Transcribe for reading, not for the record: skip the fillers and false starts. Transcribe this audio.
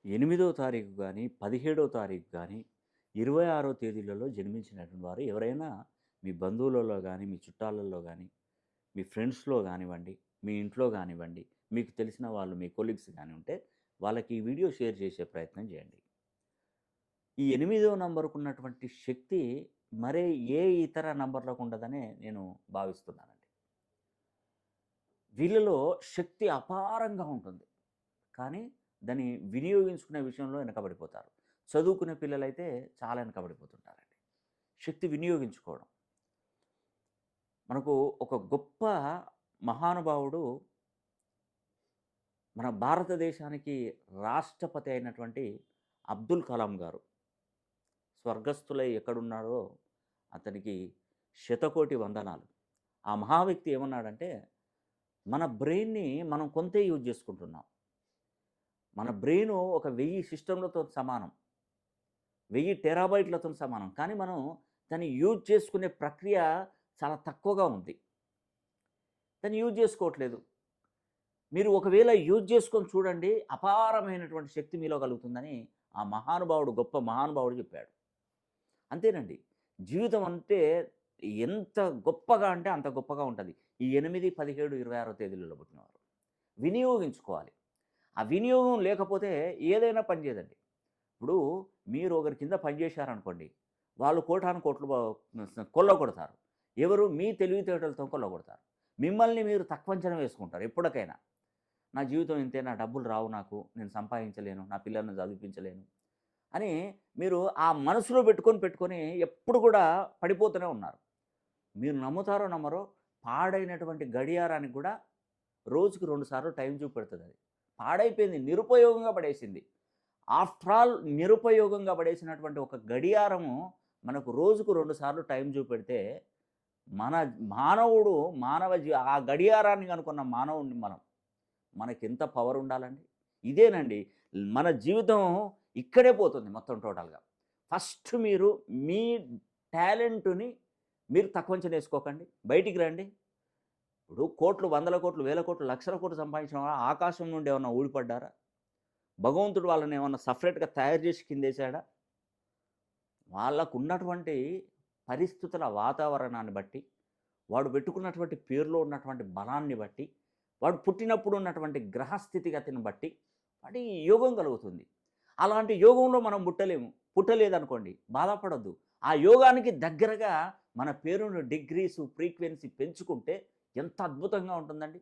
8వ తారీఖు గానీ, 17వ తారీఖు గానీ, 26వ తేదీలలో జన్మించినటువంటి వారు ఎవరైనా మీ బంధువులలో గానీ, మీ చుట్టాలలో గానీ, మీ ఫ్రెండ్స్‌లో గానివ్వండి, మీ ఇంట్లో గానివ్వండి, మీకు తెలిసిన వాళ్ళు మీ కొలీగ్స్ గాని ఉంటే, వాళ్ళకి ఈ వీడియో షేర్ చేసే ప్రయత్నం చేయండి. ఈ 8వ నంబర్‌కున్నటువంటి శక్తి మరే ఏ ఇతర నంబర్‌లకు ఉండదనే నేను భావిస్తున్నానండి. వీళ్ళలో శక్తి అపారంగా ఉంటుంది. కానీ దాన్ని వినియోగించుకునే విషయంలో వెనకబడిపోతారు. చదువుకునే పిల్లలైతే చాలా వెనకబడిపోతుంటారండి. శక్తి వినియోగించుకోవడం. మనకు ఒక గొప్ప మహానుభావుడు మన భారతదేశానికి రాష్ట్రపతి అయినటువంటి అబ్దుల్ కలాం గారు. స్వర్గస్థులై ఎక్కడున్నాడో అతనికి శతకోటి వందనాలు. ఆ మహా వ్యక్తి ఏమన్నాడంటే, మన బ్రెయిన్‌ని మనం కొంతే యూజ్ చేసుకుంటున్నాం. మన బ్రెయిను ఒక 1000 సిస్టమ్‌లతో సమానం. 1000 టెరాబైట్లతో సమానం. కానీ మనం దాన్ని యూజ్ చేసుకునే ప్రక్రియ చాలా తక్కువగా ఉంది. దాన్ని యూజ్ చేసుకోవట్లేదు. మీరు ఒకవేళ యూజ్ చేసుకొని చూడండి, అపారమైనటువంటి శక్తి మీలో కలుగుతుందని ఆ మహానుభావుడు, గొప్ప మహానుభావుడు చెప్పాడు. అంతేనండి. జీవితం అంటే ఎంత గొప్పగా అంటే అంత గొప్పగా ఉంటది. ఈ 8, 17, 26 తేదీలలో పుట్టినవారు. వినియోగించుకోవాలి. ఆ వినియోగం లేకపోతే ఏదైనా పని చేయదండి. ఇప్పుడు మీరు ఒకరి కింద పని చేశారనుకోండి, వాళ్ళు కోటాను కోట్లు కొల్లగొడతారు. ఎవరు? మీ తెలివితేటలతో కొల్లగొడతారు. మిమ్మల్ని మీరు తక్కువ అంచనా వేసుకుంటారు ఎప్పటికైనా. నా జీవితం ఇంతే, నా డబ్బులు రావు నాకు, నేను సంపాదించలేను, నా పిల్లల్ని చదివించలేను అని మీరు ఆ మనసులో పెట్టుకొని ఎప్పుడు కూడా పడిపోతూనే ఉన్నారు. మీరు నమ్ముతారో నమ్మరో, పాడైనటువంటి గడియారానికి కూడా రోజుకి 2 సార్లు టైం చూపెడుతుందది. పాడైపోయింది, నిరుపయోగంగా పడేసింది. ఆఫ్టర్ ఆల్ నిరుపయోగంగా పడేసినటువంటి ఒక గడియారము మనకు రోజుకు 2 సార్లు టైం చూపెడితే, మన మానవుడు ఆ గడియారాన్ని కనుక్కున్న మానవుడిని మనకెంత పవర్ ఉండాలండి? ఇదేనండి. మన జీవితం ఇక్కడే పోతుంది మొత్తం టోటల్‌గా. ఫస్ట్ మీరు మీ టాలెంట్‌ని మీరు తక్కువ అంచనా ఏసుకోకండి. బయటికి రండి. ఇప్పుడు కోట్లు, వందల కోట్లు, వేల కోట్లు, లక్షల కోట్లు సంపాదించిన వాళ్ళు ఆకాశం నుండి ఏమన్నా ఊడిపడ్డారా? భగవంతుడు వాళ్ళని ఏమన్నా సెపరేట్‌గా తయారు చేసి కిందేసాడా? వాళ్ళకున్నటువంటి పరిస్థితుల వాతావరణాన్ని బట్టి, వాడు పెట్టుకున్నటువంటి పేరులో ఉన్నటువంటి బలాన్ని బట్టి, వాడు పుట్టినప్పుడు ఉన్నటువంటి గ్రహ స్థితిగతిని బట్టి వాడి యోగం కలుగుతుంది. అలాంటి యోగంలో మనం పుట్టలేదనుకోండి, బాధపడొద్దు. ఆ యోగానికి దగ్గరగా మన పేరును డిగ్రీసు, ఫ్రీక్వెన్సీ పెంచుకుంటే ఎంత అద్భుతంగా ఉంటుందండి.